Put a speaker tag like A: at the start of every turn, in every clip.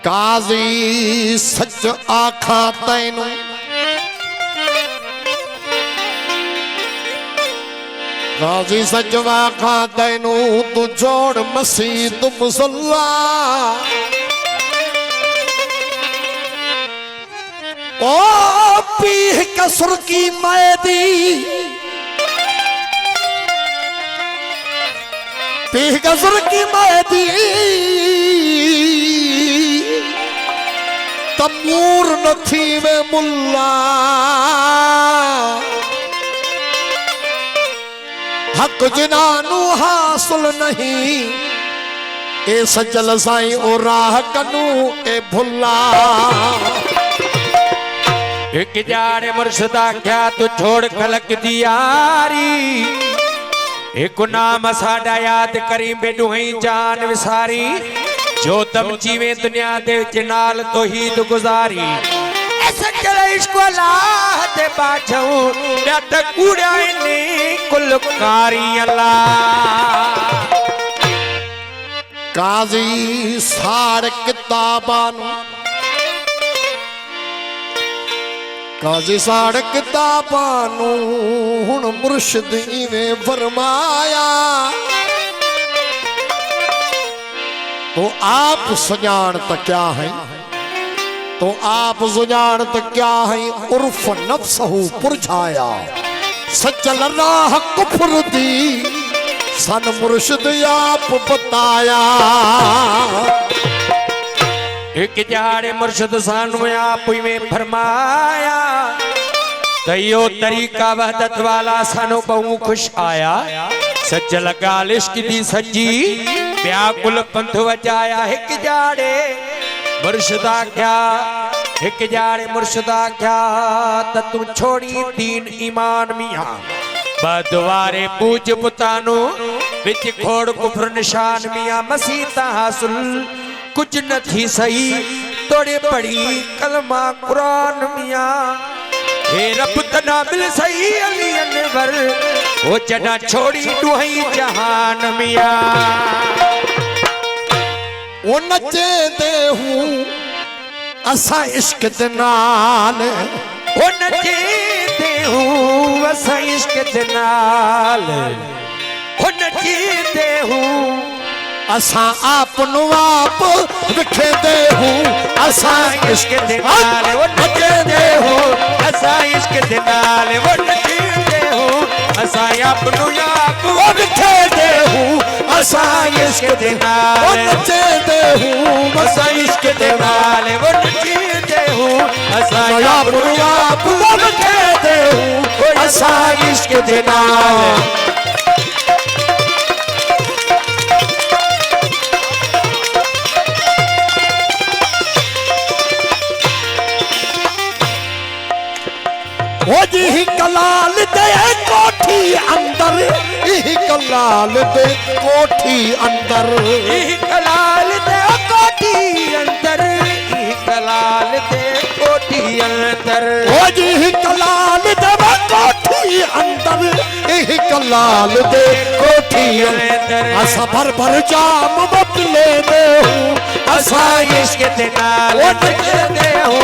A: काजी सच आखा तैनू काजी सच आखा तैनू तू जोड़ मसीद मुसल्ला ओ पीह कसुर की मैदी पीह कसुर की मैदी तमूर नथी में मुल्ला हक जिनानू हासिल नहीं ए सजल साईं ओ राह कनू ए भुल्ला
B: एक जाड़े मुर्शदा क्या तू छोड़ खलक दियारी एक नाम साडा याद करी बेडू ही जान विसारी जो तम जीवे दुनिया दे विच नाल तौहीद गुजारी ऐसा चले इसको अल्लाह ते बाछऊ डट कूड़ा ने कुलकारी अल्लाह
A: काजी साड़ किताबानू काजी साड़ किताबानू हुण मुर्शिद इवें फरमाया तो आप सुजानत क्या है तो आप सुजानत क्या है उर्फ नफ्सहू पुरझाया सचल राह कुफर दी सन मुर्शिद आप बताया
B: एक जाड़े मुर्शिद सानू आप में फरमाया तयो तरीका वहदत वाला सानू बहु खुश आया सच लगा इश्क दी सजी व्याकुल पंथ वजाया एक जाड़े मुर्शिदा क्या एक जाड़े मुर्शिदा क्या तू छोड़ी दीन ईमान मियां बदवारे पूज पुतानू विच खोड़ कुफर निशान मियां मसीता हासिल कुछ न थी सही तोड़े पड़ी कलमा कुरान मियां हे रब तना मिल सही अली अनवर ओ जना छोड़ी दुहई जहान मियां
A: ओ नचे दे हूं असा इश्क दे नाल
B: ओ नचे दे हूं असा इश्क दे नाल ओ नचे दे हूं
A: असा आपनु आप विखे दे हूं असा
B: इश्क दे नाल ओ नचे दे हूं असा इश्क दे नाल ओ नचे दे हूं असा आपनु आप
A: विखे दे हूं
B: असा इश्क दे नाल
A: ओ नचे दे हूं
B: असा इश्क दे नाल ओ नचे दे हूं असा
A: आपनु आप विखे दे हूं असा इश्क दे नाल जी कलाल दे कोठी अंदर कलाल दे कोठी अंदर
B: कलाल दे कोठी अंदर कलाल दे कोठी अंदर
A: ओ जी कलाल दे कोठी अंदर कलाल दे कोठी अंदर असा भर भर जाम बदले दे
B: असा इश्क दे नाल ओ नचे दे हो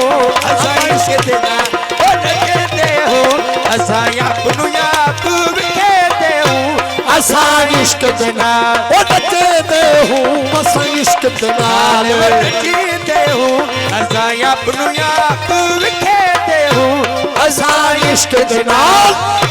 B: असा इश्क दे नाल ओ नचे दे हो असा अपनु आप विखे दे हो
A: असा इश्क दे नाल ओ नचे दे हूं असा इश्क दे नाल
B: नचे दे हो असा अपनु आप विखे दे हो
A: असा इश्क दे नाल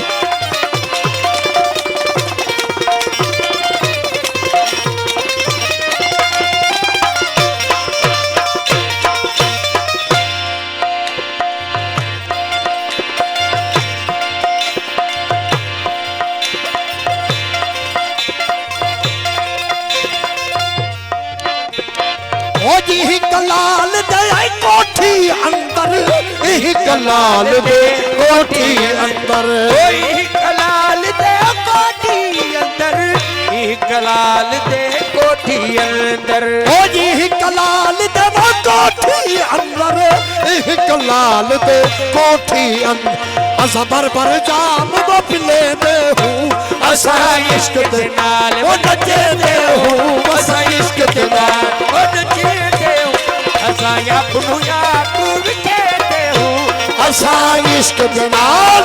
A: जी कलाल दे कोठी अंदर कलाल दे कोठी अंदर
B: कलाल दे कोठी अंदर कलाल दे कोठी अंदर
A: ओ जी कलाल दे कोठी अंदर कलाल दे कोठी अंदर असा भर भर जाम बपले दे हूं असा इश्क दे नाल ओ नचे दे हूं असा इश्क दे नाल
B: ओ नचे दे
A: असा इश्क दे नाल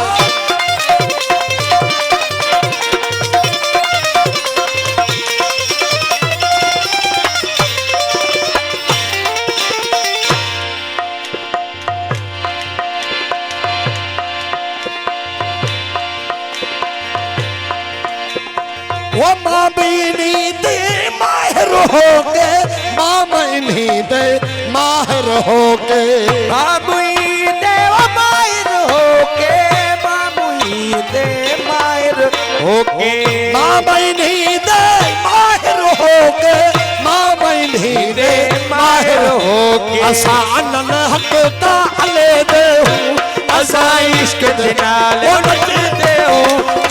A: वो माँ बहनी दे माहिर हो के, माँ बहनी दे माहिर हो के,
B: बाबुई दे माहिर हो के, बाबुई दे माहिर हो के,
A: माँ बहनी दे माहिर हो के, माँ बहनी दे माहिर हो के, असा अनन हक ता अले दे हूँ, असा इश्क दे
B: नाल नचते हो,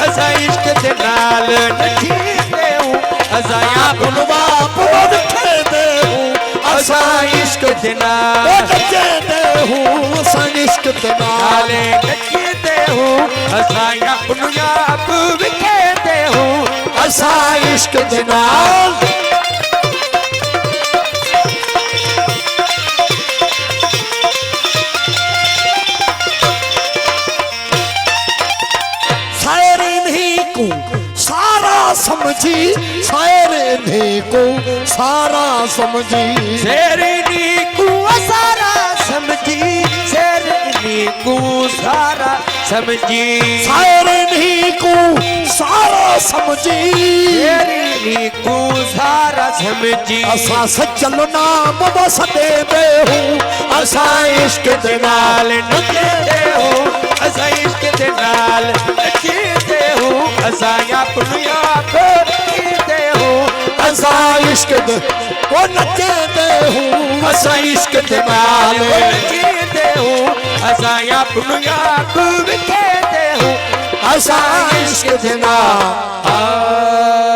B: असा इश्क दे नाल नचते हो, असा
A: अपनो बाप नचे दे हूँ, असा इश्क
B: दे नाल
A: नचे दे हूँ, असा इश्क दे नाल
B: नचते हो, असा अपनो आप विखेते हो,
A: असा इश्क दे नाल समझी शायरी को सारा समझी,
B: शेरनी को सारा समझी, शेरनी को सारा समझी,
A: शायरी को सारा समझी,
B: शेरनी को सारा समझी,
A: असा सचल नाम बस दे दे हूँ, असा इश्क दे नाल
B: नचते हो, असा इश्क दे नाल नचते हो, असा अपनो आप नचते हो,
A: असा इश्क दे वो नचे दे हूँ, असा इश्क दे नाल
B: नचते हो, असा अपनो आप विखेते हो,
A: असा इश्क दे नाल